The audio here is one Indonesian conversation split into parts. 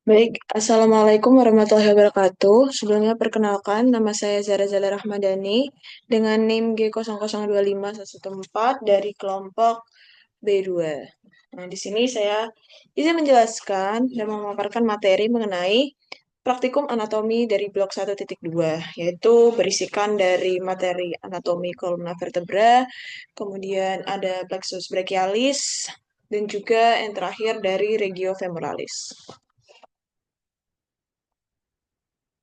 Baik, Assalamualaikum warahmatullahi wabarakatuh. Sebelumnya perkenalkan, nama saya Zara Zala Rahmadani dengan NIM G002514 dari kelompok B2. Nah, di sini saya izin menjelaskan dan memaparkan materi mengenai praktikum anatomi dari blok 1.2, yaitu berisikan dari materi anatomi kolumna vertebra, kemudian ada plexus brachialis, dan juga yang terakhir dari regio femoralis.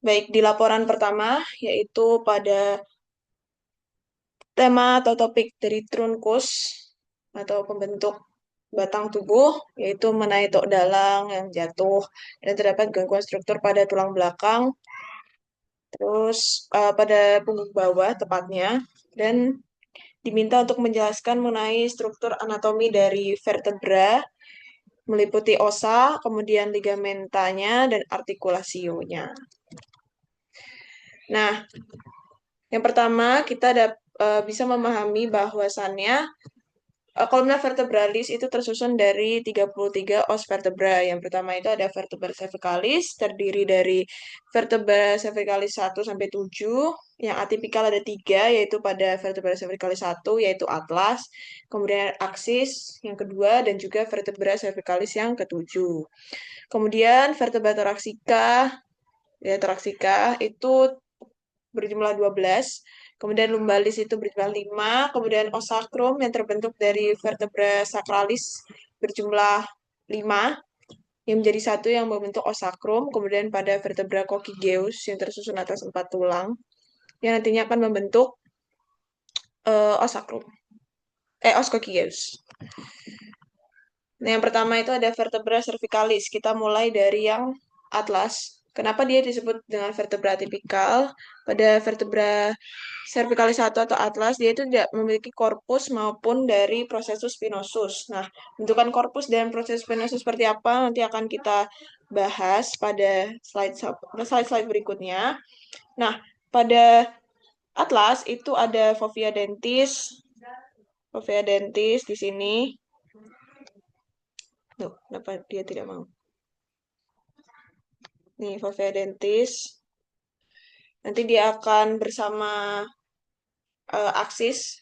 Baik, di laporan pertama, yaitu pada tema atau topik dari trunkus atau pembentuk batang tubuh, yaitu mengenai tok dalang yang jatuh dan terdapat gangguan struktur pada tulang belakang, terus pada punggung bawah tepatnya, dan diminta untuk menjelaskan mengenai struktur anatomi dari vertebra, meliputi osa, kemudian ligamentanya, dan artikulasionya. Nah, yang pertama, kita bisa memahami bahwasannya kolumna vertebralis itu tersusun dari 33 os vertebra. Yang pertama itu ada vertebra cervicalis, terdiri dari vertebra cervicalis 1 sampai 7. Yang atipikal ada 3, yaitu pada vertebra cervicalis 1, yaitu atlas. Kemudian aksis yang kedua, dan juga vertebra cervicalis yang ketujuh. Kemudian vertebra thoracica, ya thoracica itu berjumlah 12, kemudian lumbalis itu berjumlah 5, kemudian os sacrum yang terbentuk dari vertebra sacralis berjumlah 5, yang menjadi satu yang membentuk os sacrum, kemudian pada vertebra coccygeus yang tersusun atas 4 tulang, yang nantinya akan membentuk os sacrum, os coccygeus. Nah, yang pertama itu ada vertebra cervicalis. Kita mulai dari yang atlas. Kenapa dia disebut dengan vertebra tipikal? Pada vertebra cervicalis 1 atau atlas, dia itu tidak memiliki korpus maupun dari processus spinosus. Nah, bentukan korpus dan processus spinosus seperti apa nanti akan kita bahas pada slide-slide berikutnya. Nah, pada atlas itu ada fovea dentis di sini. Tuh, kenapa dia tidak mau? Nih, fovea dentis. Nanti dia akan bersama aksis.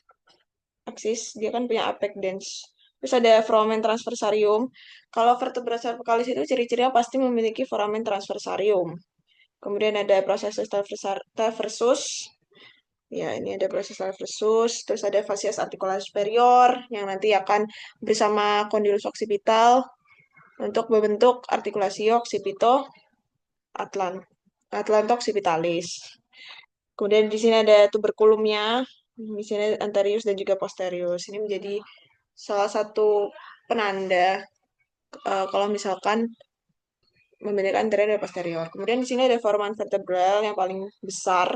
Aksis, dia kan punya apex dens. Terus ada foramen transversarium. Kalau vertebra cervicalis itu ciri-cirinya pasti memiliki foramen transversarium. Kemudian ada proses transversus. Ya, ini ada proses transversus. Terus ada fascias articularis superior yang nanti akan bersama condylus occipital untuk membentuk artikulasi occipito atlanto-occipitalis. Kemudian di sini ada tuberkulumnya, di sini anterius dan juga posterius. Ini menjadi salah satu penanda kalau misalkan membedakan anterior dan posterior. Kemudian di sini ada foramen vertebral yang paling besar.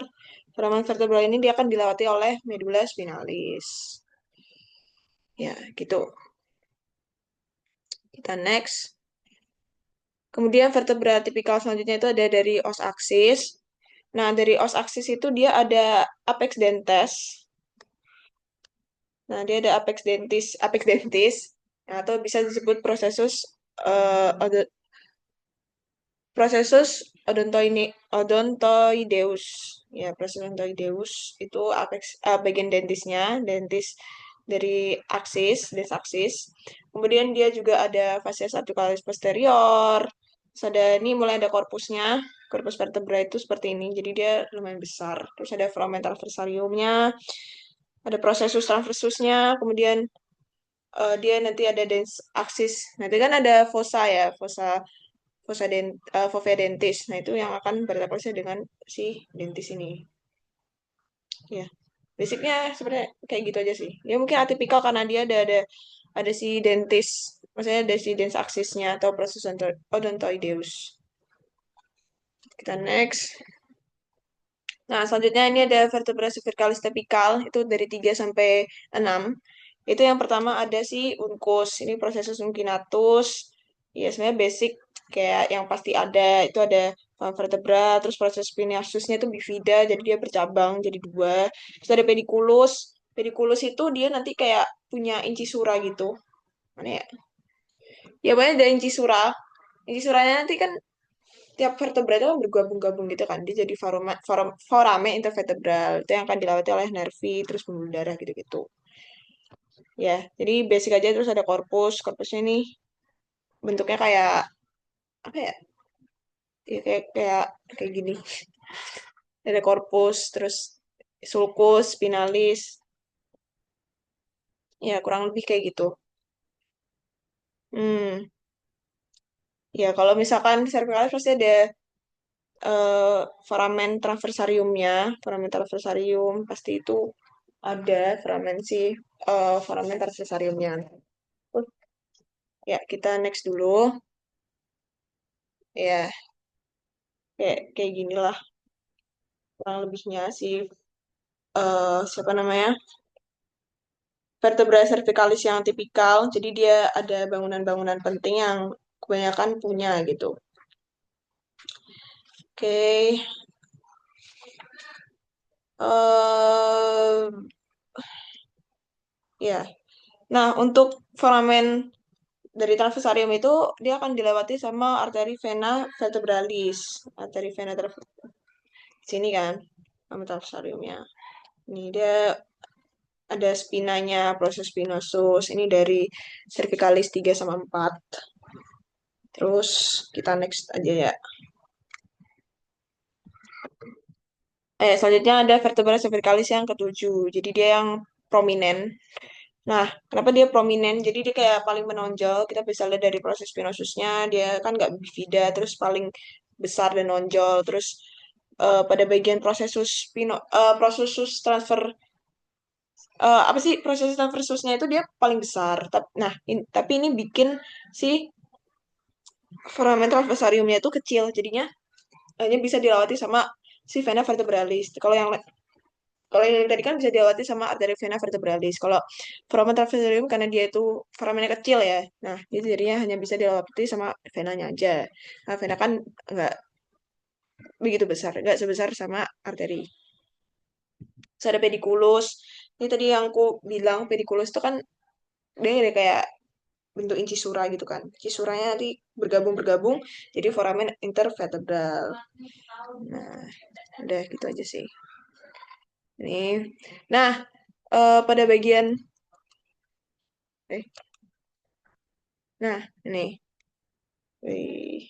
Foramen vertebral ini dia akan dilewati oleh medula spinalis. Ya, gitu. Kita next. Kemudian vertebra tipikal selanjutnya itu ada dari os aksis. Nah, dari os aksis itu dia ada apex dentes. Nah, dia ada apex dentis, atau bisa disebut prosesus odontoideus. Ya, proses odontoideus itu bagian dentisnya, dentis dari des aksis. Kemudian dia juga ada fascias articularis posterior. Terus ada ini mulai ada korpusnya. Korpus vertebra itu seperti ini, jadi dia lumayan besar. Terus ada foramen transversariumnya, ada prosesus transversusnya, kemudian dia nanti ada dens aksis. Nanti kan ada fossa ya, fovea dentis. Nah, itu yang akan berinteraksi dengan si dentis ini. Ya. Basicnya sebenarnya kayak gitu aja sih. Dia mungkin atipikal karena dia ada si dentis, maksudnya ada si dens aksisnya atau proses odontoideus. Kita next. Nah, selanjutnya ini ada vertebra cervicalis tipikal, itu dari 3 sampai 6. Itu yang pertama ada si unkus, ini prosesus uncinatus. Ya, sebenarnya basic kayak yang pasti ada, itu ada vertebra, terus proses pineasusnya itu bifida, jadi dia bercabang jadi 2. Terus ada pediculus. Pediculus itu dia nanti kayak punya incisura gitu. Mana ya? Ya, pokoknya ada incisura. Incisuranya nanti kan tiap vertebra itu kan bergabung-gabung gitu kan. Dia jadi foramen intervertebral. Itu yang akan dilewati oleh nervi, terus pembuluh darah gitu-gitu. Ya, jadi basic aja terus ada korpus. Korpusnya ini bentuknya kayak apa ya? Ya kayak gini. Ada korpus, terus sulcus, spinalis. Ya, kurang lebih kayak gitu. Hmm, ya kalau misalkan cervicalis pasti ada foramen transversariumnya. Foramen transversarium pasti itu ada foramen transversariumnya. Oh, ya, kita next dulu. Ya, kayak gini lah kurang lebihnya sih. Siapa namanya? Vertebra cervicalis yang tipikal. Jadi dia ada bangunan-bangunan penting yang kebanyakan punya gitu. Oke. eh ya. Nah, untuk foramen dari transversarium itu dia akan dilewati sama arteri vena vertebralis. Arteri vena sini kan, sama transversariumnya. Ini dia ada spinanya, proses spinosus. Ini dari cervicalis 3 sama 4. Terus kita next aja ya. Selanjutnya ada vertebra cervicalis yang ketujuh. Jadi dia yang prominent. Nah, kenapa dia prominent? Jadi dia kayak paling menonjol. Kita bisa lihat dari proses spinosusnya. Dia kan nggak bifida, terus paling besar dan nonjol. Terus pada bagian prosesus transfer apa sih proses transversusnya itu dia paling besar. Nah, tapi ini bikin si foramen transversariumnya itu kecil. Jadinya hanya bisa dilewati sama si vena vertebralis. Kalau yang tadi kan bisa dilewati sama arteria vena vertebralis. Kalau foramen transversarium karena dia itu foramennya kecil ya. Nah, itu jadinya hanya bisa dilewati sama venanya aja. Nah, vena kan nggak begitu besar, nggak sebesar sama arteri. Terus ada pediculus. Ini tadi yang aku bilang pediculus itu kan dia ada kayak bentuk incisura gitu kan. Cisuranya nanti bergabung-bergabung jadi foramen intervertebral. Nah, udah gitu aja sih. Ini. Nah, pada bagian eh nah, ini. Wih.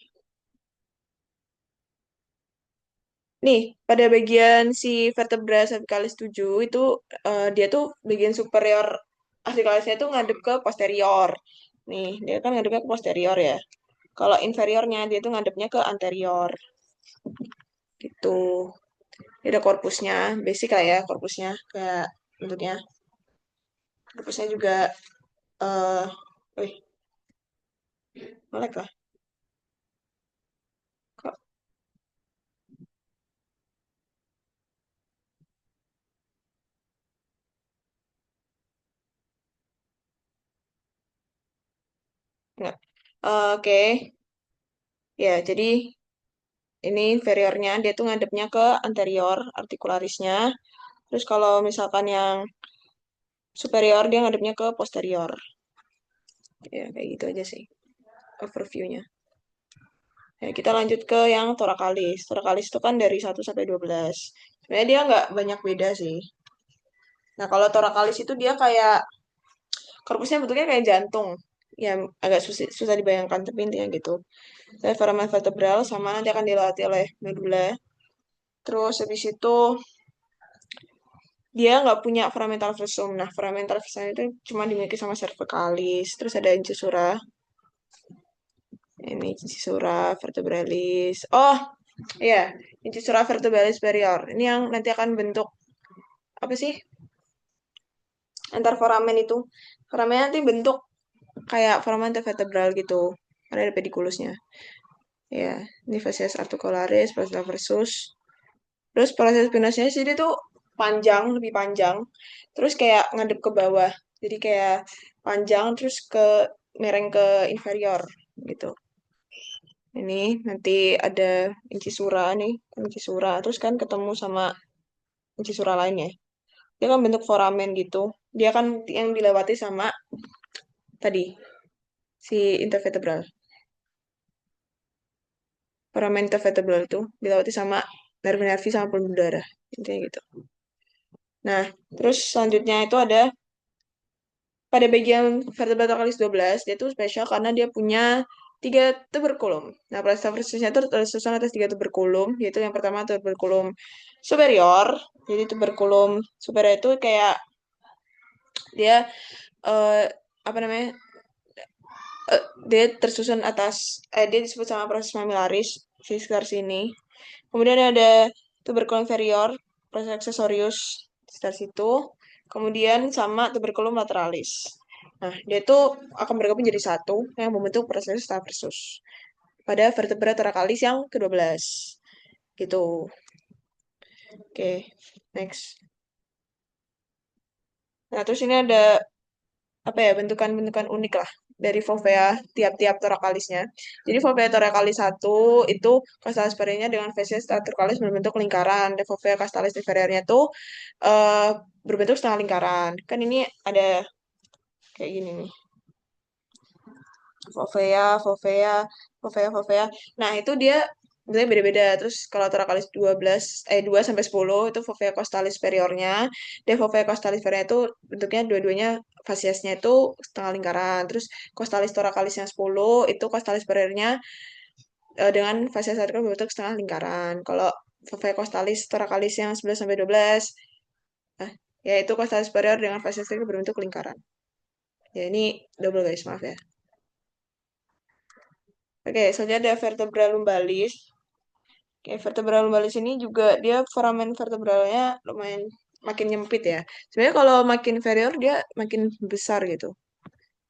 Nih, pada bagian si vertebra cervicalis 7 itu dia tuh bagian superior artikulasinya tuh ngadep ke posterior. Nih, dia kan ngadepnya ke posterior ya. Kalau inferiornya dia tuh ngadepnya ke anterior. Gitu. Dia ada korpusnya, basic lah ya korpusnya kayak bentuknya. Korpusnya juga eh wih, melek lah. Kok nggak? Oke. Ya, jadi ini inferiornya dia tuh ngadepnya ke anterior artikularisnya. Terus kalau misalkan yang superior dia ngadepnya ke posterior. Ya, kayak gitu aja sih overview-nya. Ya, kita lanjut ke yang thoracalis. Thoracalis itu kan dari 1 sampai 12. Sebenarnya dia nggak banyak beda sih. Nah, kalau thoracalis itu dia kayak korpusnya bentuknya kayak jantung. Ya, agak susah, susah dibayangkan, tapi intinya gitu. Saya foramen vertebral sama nanti akan dilatih oleh medula. Terus habis itu dia nggak punya foramen versum. Nah, foramen versum itu cuma dimiliki sama cervicalis. Terus ada incisura. Ini incisura vertebralis. Oh, iya. Incisura vertebralis superior. Ini yang nanti akan bentuk apa sih? Antar foramen itu. Foramen nanti bentuk kayak foramen vertebral gitu. Karena ada pediculusnya. Ya, ini facies articularis, proses versus. Terus proses pinasnya sih dia tuh panjang, lebih panjang. Terus kayak ngadep ke bawah. Jadi kayak panjang terus mereng ke inferior gitu. Ini nanti ada incisura nih, incisura. Terus kan ketemu sama incisura lainnya. Dia kan bentuk foramen gitu. Dia kan yang dilewati sama tadi si intervertebral. foramen intervertebral itu dilewati sama nervi-nervi sama pembuluh darah. Intinya gitu. Nah, terus selanjutnya itu ada pada bagian vertebra thoracalis 12, dia tuh spesial karena dia punya tiga tuberkulum. Nah, plastiforsisnya itu tersusun atas tiga tuberkulum, yaitu yang pertama tuberkulum superior. Jadi tuberkulum superior itu kayak dia eh, apa namanya? Dia tersusun dia disebut sama proses mamillaris di sekitar sini. Kemudian ada tuberculum inferior, proses accessorius di sekitar situ. Kemudian sama tuberculum lateralis. Nah, dia itu akan bergabung jadi satu yang membentuk proses taversus pada vertebra thoracalis yang ke-12. Gitu. Oke, next. Nah, terus ini ada apa ya bentukan-bentukan unik lah dari fovea tiap-tiap thoracalis-nya. Jadi fovea thoracalis 1 itu castalis superiornya dengan facies thoracalis berbentuk lingkaran. Dan fovea castalis inferiornya itu eh, berbentuk setengah lingkaran. Kan ini ada kayak gini nih. Fovea, fovea, fovea, fovea. Nah, itu dia bentuknya beda-beda. Terus kalau thoracalis 2 sampai 10 itu fovea costalis superiornya. Dan fovea costalis inferiornya itu bentuknya dua-duanya fasiesnya itu setengah lingkaran. Terus costalis thoracalis yang 10 itu costalis superiornya dengan fasies vertikal berbentuk setengah lingkaran. Kalau fovea costalis thoracalis yang 11 sampai 12 nah, yaitu costalis superior dengan fasies vertikal berbentuk lingkaran. Ya, ini double guys, maaf ya. Oke, selanjutnya ada vertebra lumbalis. Kayak vertebra lumbalis ini juga dia foramen vertebralnya lumayan makin nyempit ya. Sebenarnya kalau makin inferior dia makin besar gitu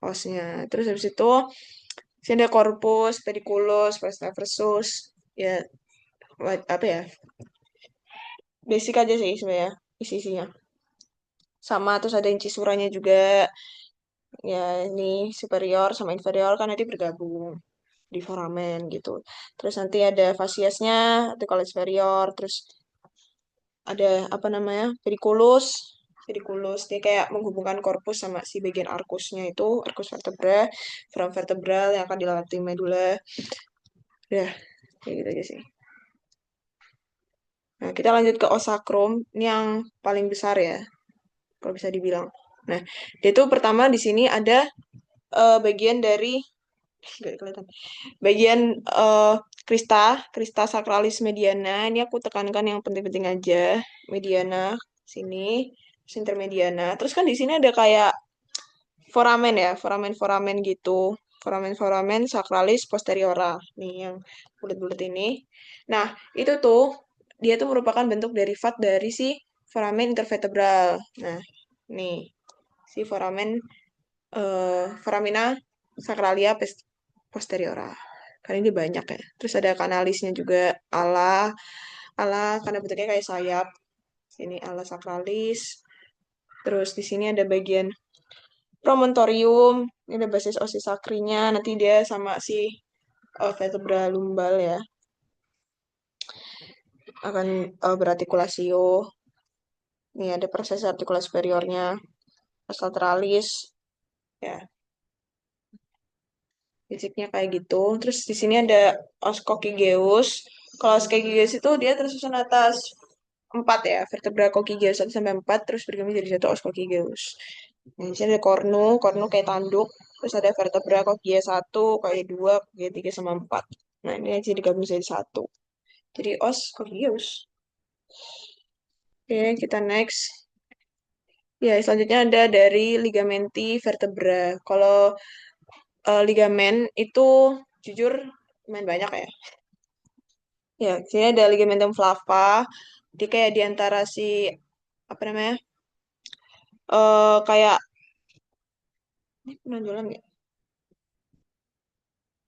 osnya. Terus habis itu sini ada corpus, pediculus, pesta versus ya apa ya? Basic aja sih sebenarnya isi-isinya. Sama terus ada incisura-nya juga. Ya ini superior sama inferior kan nanti bergabung di foramen gitu. Terus nanti ada fasiesnya, itu kalau superior, terus ada apa namanya pediculus pediculus dia kayak menghubungkan korpus sama si bagian arkusnya itu arkus vertebra foramen vertebral yang akan dilewati medula ya kayak gitu aja sih. Nah, kita lanjut ke os sacrum ini yang paling besar ya kalau bisa dibilang. Nah, dia tuh pertama di sini ada bagian dari nggak kelihatan bagian eh krista krista sacralis mediana. Ini aku tekankan yang penting-penting aja. Mediana sini, terus intermediana. Terus kan di sini ada kayak foramen ya, foramen-foramen gitu. Foramen-foramen sacralis posteriora. Nih yang bulat-bulat ini. Nah, itu tuh dia tuh merupakan bentuk derivat dari si foramen intervertebral. Nah, nih si foramina sacralia posteriora. Karena ini banyak ya. Terus ada kanalisnya juga ala ala karena bentuknya kayak sayap. Sini ala sacralis. Terus di sini ada bagian promontorium. Ini ada basis osis sakrinya. Nanti dia sama si vertebra lumbal ya. Akan berartikulasio. Ini ada proses artikulasi superiornya. Os lateralis. Ya, fisiknya kayak gitu. Terus di sini ada os coccygeus. Kalau os coccygeus itu dia tersusun atas 4 ya, vertebra coccygeus 1 sampai 4 terus bergabung jadi satu os coccygeus. Nah, di sini ada cornu kayak tanduk, terus ada vertebra coccygeus 1, coccygeus 2, coccygeus 3 sama 4. Nah, ini aja digabung jadi satu. Jadi os coccygeus. Oke, kita next. Ya, selanjutnya ada dari ligamenti vertebra. Kalau ligamen itu jujur main banyak ya. Ya, sini ada ligamentum flava. Dia kayak di antara si apa namanya? Kayak ini penonjolan nggak?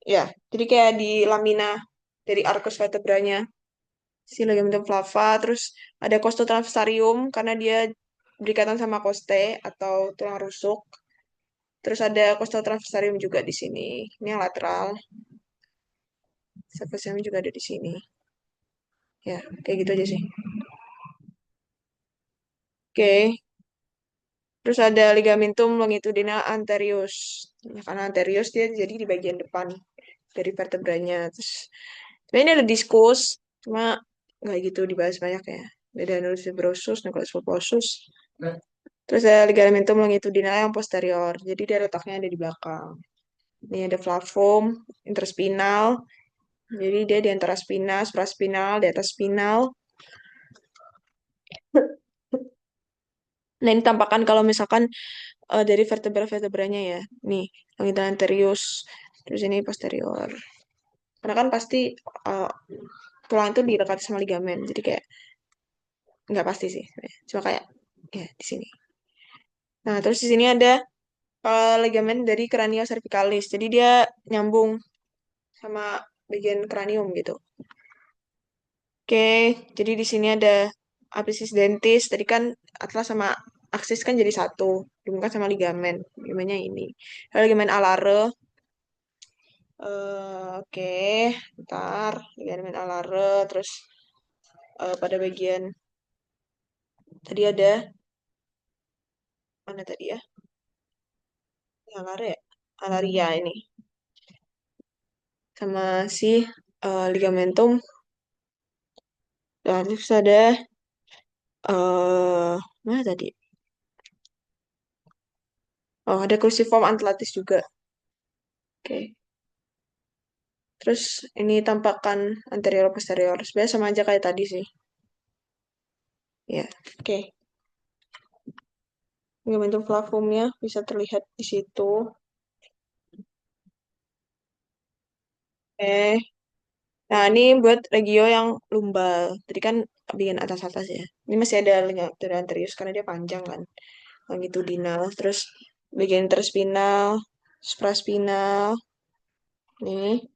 Ya, jadi kayak di lamina dari arcus vertebranya si ligamentum flava. Terus ada costotransversarium karena dia berikatan sama coste atau tulang rusuk. Terus ada costotransversarium juga di sini. Ini yang lateral. Sapesium juga ada di sini. Ya, kayak gitu aja sih. Oke, terus ada ligamentum longitudinal anterius. Nah, karena anterius dia jadi di bagian depan dari vertebranya. Terus Sebenarnya ini ada diskus, cuma nggak gitu dibahas banyak ya. Beda nulis fibrosus, nucleus pulposus. Terus ada ligamentum longitudinal yang posterior. Jadi dia letaknya ada di belakang. Ini ada flavum interspinal. Jadi dia di antara spina, supraspinal, di atas spinal. Nah, ini tampakan kalau misalkan dari vertebra-vertebranya ya. Nih, longitan anterius, terus ini posterior. Karena kan pasti uh, tulang itu dilekati sama ligamen. Jadi kayak nggak pasti sih, sebenarnya. Cuma kayak ya di sini. Nah, terus di sini ada ligamen dari cranio cervicalis. Jadi dia nyambung sama bagian kranium gitu. Oke, jadi di sini ada apisis dentis. Tadi kan atlas sama aksis kan jadi satu. Dihubungkan sama ligamen. Ligamennya ini. Lalu ligamen alare. Oke, ntar ligamen alare. Terus pada bagian tadi ada mana tadi ya? Alare ya? Alaria ini. Sama si ligamentum. Dan terus ada mana tadi? Oh, ada cruciform atlantis juga. Oke. Terus ini tampakan anterior posterior. Sebenarnya sama aja kayak tadi sih. Ya, oke. Ligamentum flavumnya bisa terlihat di situ. Oke. Nah, ini buat regio yang lumbal. Tadi kan bagian atas-atas ya. Ini masih ada ligamentum anterior karena dia panjang kan. Longitudinal. Terus bagian interspinal, supraspinal. Nih,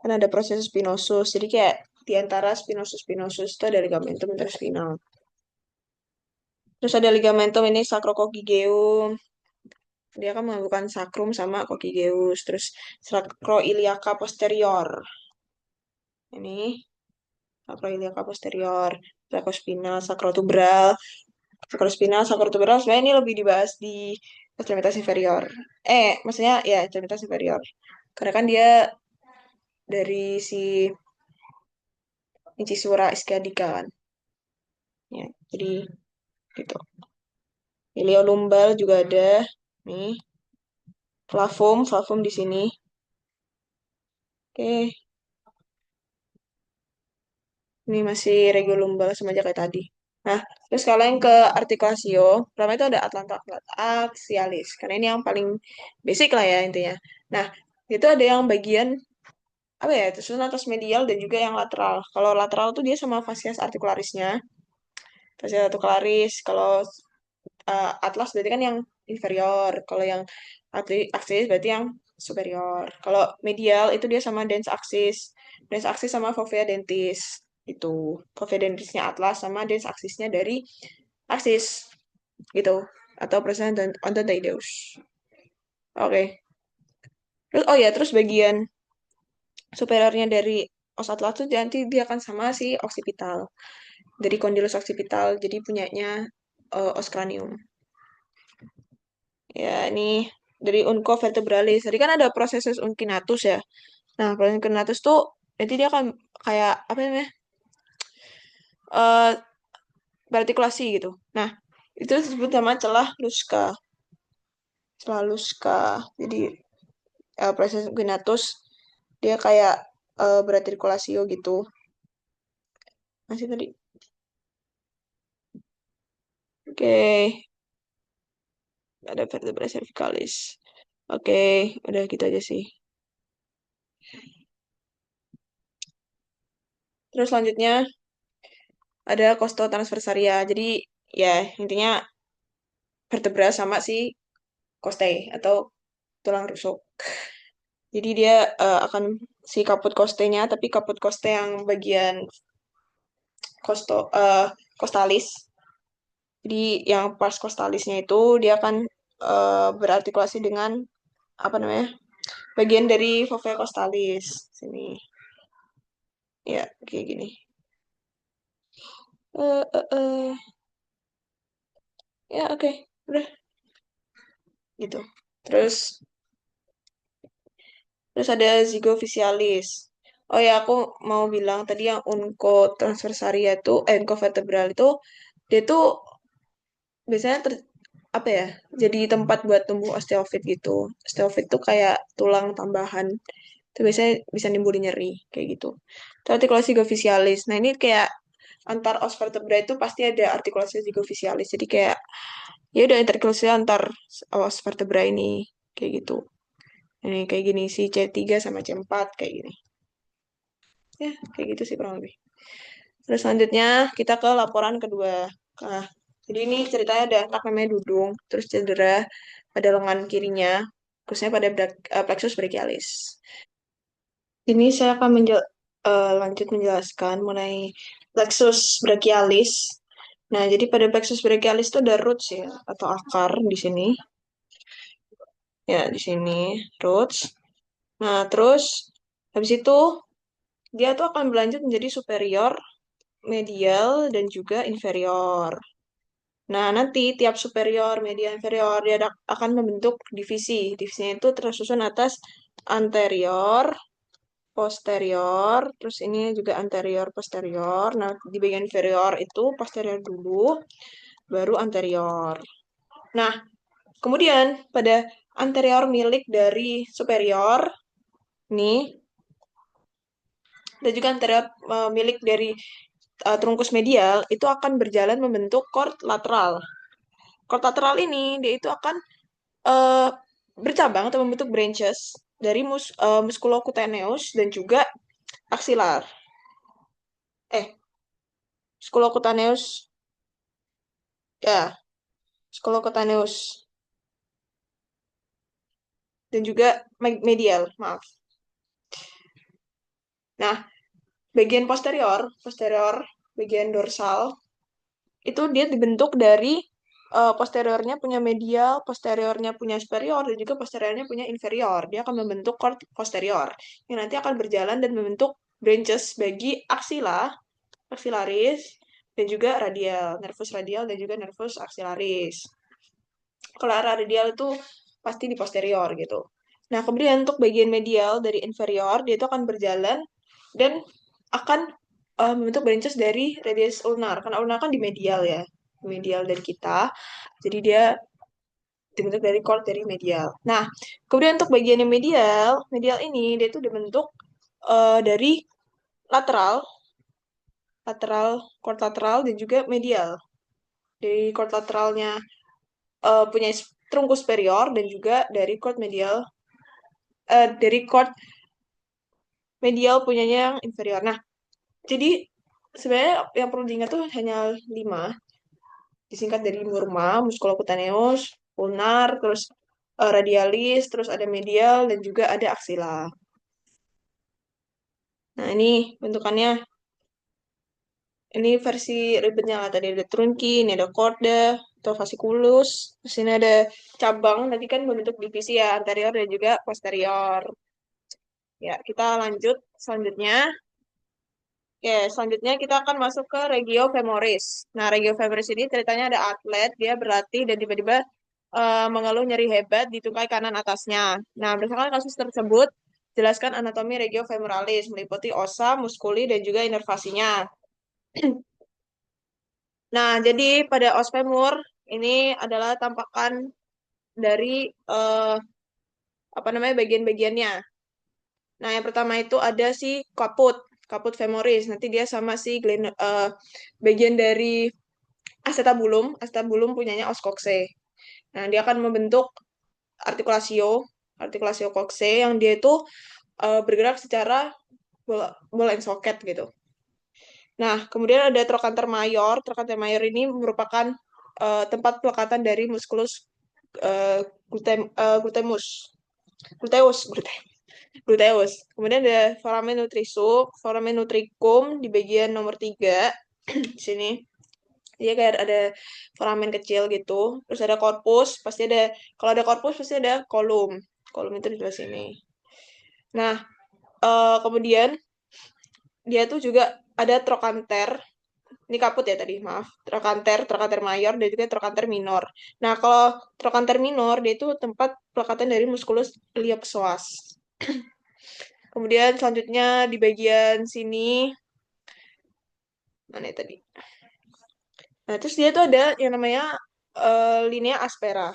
kan ada proses spinosus. Jadi kayak di antara spinosus-spinosus itu ada ligamentum interspinal. Terus ada ligamentum ini sacrococcygeuum. Dia kan menggabungkan sacrum sama coccygeus. Terus sacroiliaca posterior. Ini sacroiliaca posterior. Sacrospinal, sacrotubral. Sacrospinal, sacrotubral. Sebenarnya ini lebih dibahas di ekstremitas inferior. Maksudnya ya ekstremitas inferior. Karena kan dia dari si incisura ischiadica kan. Ya, jadi gitu. Iliolumbal juga ada. Nih, flavum di sini. Oke, ini masih regulumbal sama aja kayak tadi. Nah, terus kalau yang ke articulatio, pertama itu ada atlanta axialis. Karena ini yang paling basic lah ya intinya. Nah, itu ada yang bagian apa ya, susunan atas medial dan juga yang lateral. Kalau lateral tuh dia sama fascias articularisnya. Fascias articularis. Kalau atlas berarti kan yang inferior. Kalau yang aksis berarti yang superior. Kalau medial itu dia sama dens axis. Dens axis sama fovea dentis. Itu. Fovea dentisnya atlas sama dens axisnya dari aksis. Gitu. Atau present dan ontoteideus. Oke. Terus, oh ya, terus bagian superiornya dari os atlas itu nanti dia akan sama si occipital. Dari condylus occipital. Jadi punyanya os cranium. Ya, ini dari unco vertebralis. Tadi kan ada prosesus uncinatus ya. Nah, proses uncinatus tuh nanti dia akan kayak apa namanya? eh berartikulasi gitu. Nah, itu disebut nama celah Luska. Celah Luska. Jadi proses uncinatus dia kayak berartikulasio gitu. Masih tadi. Oke, ada vertebra cervicalis. Oke, udah gitu aja sih. Terus selanjutnya ada costotransversaria. Jadi ya intinya vertebra sama si costae atau tulang rusuk. Jadi dia akan si kaput costenya, tapi kaput coste yang bagian costalis. Jadi yang pars costalisnya itu dia akan berartikulasi dengan apa namanya? Bagian dari fovea costalis sini. Ya, kayak gini. Eh eh eh. Ya, oke. Udah gitu. Terus terus ada zygoficialis. Oh ya, aku mau bilang tadi yang oncotransversaria itu, oncovertebral itu, dia tuh biasanya apa ya, jadi tempat buat tumbuh osteofit gitu. Osteofit tuh kayak tulang tambahan. Itu biasanya bisa nimbulin nyeri, kayak gitu. Itu artikulasi zygofascialis. Nah, ini kayak antar os vertebra itu pasti ada artikulasi zygofascialis. Jadi kayak, ya udah artikulasi antar os vertebra ini, kayak gitu. Ini kayak gini, si C3 sama C4, kayak gini. Ya, kayak gitu sih kurang lebih. Terus selanjutnya kita ke laporan kedua. Nah, jadi ini ceritanya ada anak namanya Dudung, terus cedera pada lengan kirinya, khususnya pada plexus brachialis. Ini saya akan lanjut menjelaskan mengenai plexus brachialis. Nah, jadi pada plexus brachialis itu ada roots ya, atau akar di sini. Ya, di sini roots. Nah, terus habis itu dia tuh akan berlanjut menjadi superior, medial, dan juga inferior. Nah, nanti tiap superior, medial, inferior, dia akan membentuk divisi. Divisinya itu tersusun atas anterior, posterior, terus ini juga anterior, posterior. Nah, di bagian inferior itu posterior dulu, baru anterior. Nah, kemudian pada anterior milik dari superior, nih, dan juga anterior milik dari trunkus medial, itu akan berjalan membentuk chord lateral. Chord lateral ini, dia itu akan eh, bercabang atau membentuk branches dari musculocutaneous dan juga axilar. Musculocutaneous, ya, musculocutaneous dan juga medial, maaf. Nah, bagian posterior, bagian dorsal, itu dia dibentuk dari posteriornya punya medial, posteriornya punya superior, dan juga posteriornya punya inferior. Dia akan membentuk chord posterior, yang nanti akan berjalan dan membentuk branches bagi aksila, axillaris, dan juga radial, dan juga nervus axillaris. Kalau arah radial itu pasti di posterior gitu. Nah, kemudian untuk bagian medial dari inferior, dia itu akan berjalan dan akan membentuk branches dari radius ulnar. Karena ulnar kan di medial ya, medial dari kita. Jadi dia dibentuk dari chord dari medial. Nah, kemudian untuk bagian yang medial, medial ini dia itu dibentuk dari lateral, chord lateral dan juga medial. Dari chord lateralnya punya trunkus superior dan juga dari chord medial dari chord medial punyanya yang inferior. Nah, jadi sebenarnya yang perlu diingat tuh hanya 5. Disingkat dari murma, musculocutaneous, ulnar, terus radialis, terus ada medial, dan juga ada axilla. Nah, ini bentukannya. Ini versi ribetnya lah. Tadi ada trunki, ini ada chorda, atau fasciculus. Terus ini ada cabang, nanti kan membentuk divisi ya, anterior dan juga posterior. Ya, kita lanjut selanjutnya. Oke, selanjutnya kita akan masuk ke regio femoris. Nah, regio femoris ini ceritanya ada atlet, dia berlatih dan tiba-tiba mengeluh nyeri hebat di tungkai kanan atasnya. Nah, berdasarkan kasus tersebut, jelaskan anatomi regio femoralis, meliputi osa, muskuli, dan juga inervasinya. Nah, jadi pada os femur, ini adalah tampakan dari apa namanya bagian-bagiannya. Nah, yang pertama itu ada si caput femoris. Nanti dia sama si bagian dari acetabulum punyanya os coxae. Nah, dia akan membentuk artikulasio, artikulasio coxae yang dia itu bergerak secara ball and socket gitu. Nah, kemudian ada trochanter mayor. Trochanter mayor ini merupakan tempat pelekatan dari musculus gluteus, gluteus, gluteus. Kemudian ada foramen nutrisum, foramen nutricum di bagian nomor 3 di sini. Dia kayak ada foramen kecil gitu. Terus ada korpus, pasti ada kalau ada korpus pasti ada kolum. Kolum itu di sebelah sini. Nah, kemudian dia tuh juga ada trochanter. Ini kaput ya tadi, maaf. Trochanter mayor dan juga trochanter minor. Nah, kalau trochanter minor dia itu tempat pelekatan dari musculus iliopsoas. Kemudian selanjutnya di bagian sini, mana ya tadi? Nah, terus dia tuh ada yang namanya linea aspera.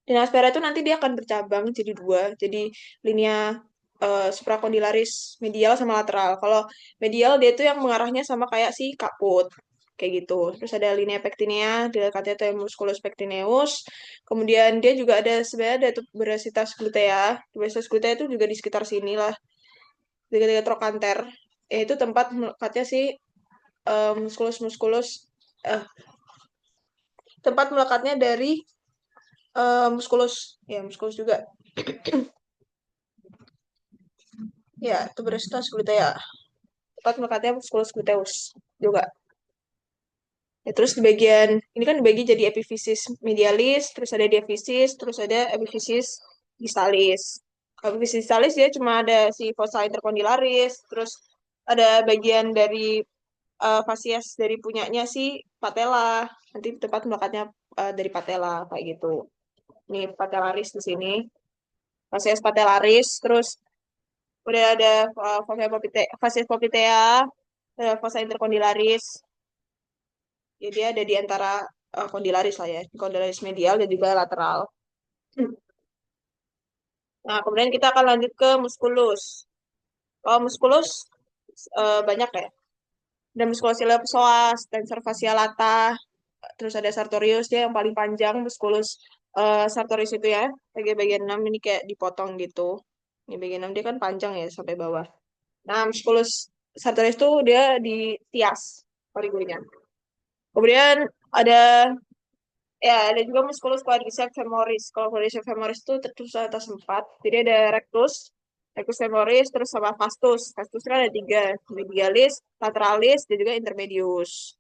Linea aspera itu nanti dia akan bercabang jadi dua, jadi linea supracondylaris medial sama lateral. Kalau medial dia tuh yang mengarahnya sama kayak si kaput, kayak gitu. Terus ada linea pectinea, dilatata musculus pectineus. Kemudian dia juga ada sebenarnya ada tuberositas glutea. Tuberositas glutea itu juga di sekitar sini lah, di dekat trochanter. Itu tempat melekatnya si musculus musculus eh, tempat melekatnya dari musculus ya musculus juga ya tuberositas glutea tempat melekatnya musculus gluteus juga ya, terus di bagian ini kan dibagi jadi epifisis medialis terus ada diaphysis terus ada epifisis distalis. Epifisis distalis dia cuma ada si fossa intercondylaris terus ada bagian dari fasies dari punyanya si patella nanti tempat melekatnya dari patella kayak gitu. Ini patellaris di sini fasies patellaris terus udah ada fasies poplitea, fossa intercondylaris. Jadi dia ada di antara condylaris lah ya, condylaris medial dan juga lateral. Nah, kemudian kita akan lanjut ke musculus. Kalau musculus banyak ya. Ada musculus iliopsoas, psoas, tensor fascia lata, terus ada sartorius dia yang paling panjang musculus sartorius itu ya. Bagian 6 ini kayak dipotong gitu. Ini bagian 6 dia kan panjang ya sampai bawah. Nah, musculus sartorius itu dia di tias origolinya. Kemudian ada ya ada juga musculus quadriceps femoris. Kalau quadriceps femoris itu tertulis atas 4. Jadi ada rectus, rectus femoris, terus sama vastus. Vastus kan ada 3, medialis, lateralis, dan juga intermedius.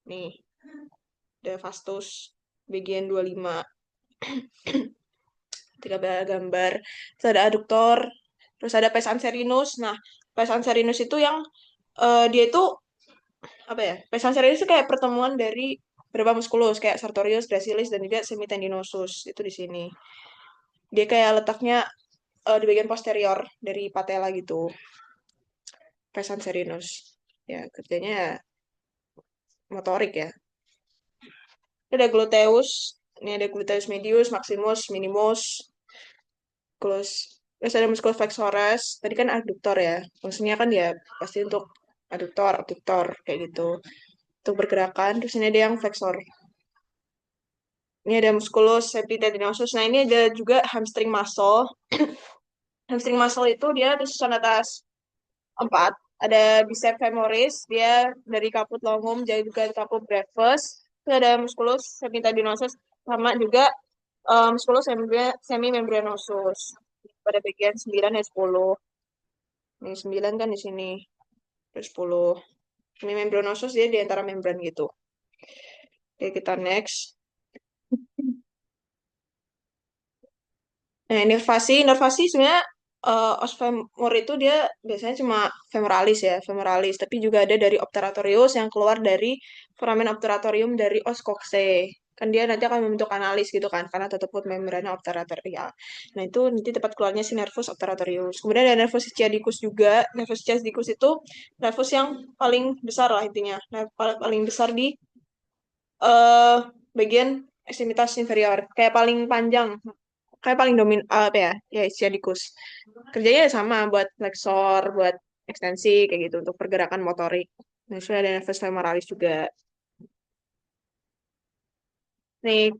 Nih, ada vastus bagian 25. Tiga gambar. Terus ada aduktor, terus ada pes anserinus. Nah, pes anserinus itu yang dia itu apa ya? Pes anserinus itu kayak pertemuan dari beberapa muskulus kayak sartorius, gracilis dan juga semitendinosus itu di sini. Dia kayak letaknya di bagian posterior dari patella gitu. Pes anserinus. Ya, kerjanya motorik ya. Ini ada gluteus, ini ada gluteus medius, maximus, minimus, terus terus ada musculus flexors. Tadi kan adduktor ya. Fungsinya kan ya pasti untuk adduktor, abduktor kayak gitu. Untuk bergerakan. Terus ini ada yang flexor. Ini ada musculus septitendinosus. Nah, ini ada juga hamstring muscle. Hamstring muscle itu dia susunan atas 4. Ada bicep femoris, dia dari caput longum, jadi juga caput brevis. Terus ada musculus semimembranosus, sama juga musculus semimembranosus. Pada bagian 9 dan 10. Ini 9 kan di sini. Terus 10. Semimembranosus dia di antara membran gitu. Oke, kita next. Nah, inervasi, inervasi sebenarnya os femur itu dia biasanya cuma femoralis ya, femoralis. Tapi juga ada dari obturatorius yang keluar dari foramen obturatorium dari os coxae. Kan dia nanti akan membentuk analis gitu kan, karena tertutup membrana obturatorial. Nah, itu nanti tempat keluarnya si nervus obturatorius. Kemudian ada nervus sciaticus juga. Nervus sciaticus itu nervus yang paling besar lah intinya. Nah, paling besar di eh bagian ekstremitas inferior. Kayak paling panjang kayak paling domin apa ya istiadikus kerjanya sama buat flexor buat ekstensi kayak gitu untuk pergerakan motorik. Nah, sudah ada nervus femoralis juga. Nih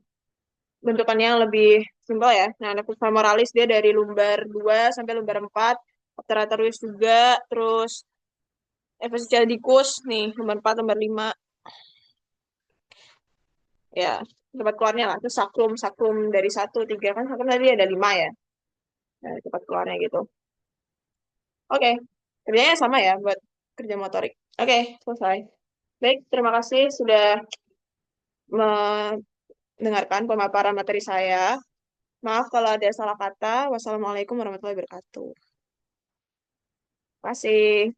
bentukannya yang lebih simpel ya. Nah, nervus femoralis dia dari lumbar 2 sampai lumbar 4, obturatorius juga, terus nervus sciaticus nih lumbar 4 lumbar 5 ya tempat keluarnya lah. Terus sakrum sakrum dari 1 3 kan sakrum tadi ada 5 ya. Nah, tempat keluarnya gitu. Oke, kerjanya sama ya buat kerja motorik. Oke, selesai. Baik, terima kasih sudah mendengarkan pemaparan materi saya. Maaf kalau ada salah kata. Wassalamualaikum warahmatullahi wabarakatuh. Terima kasih.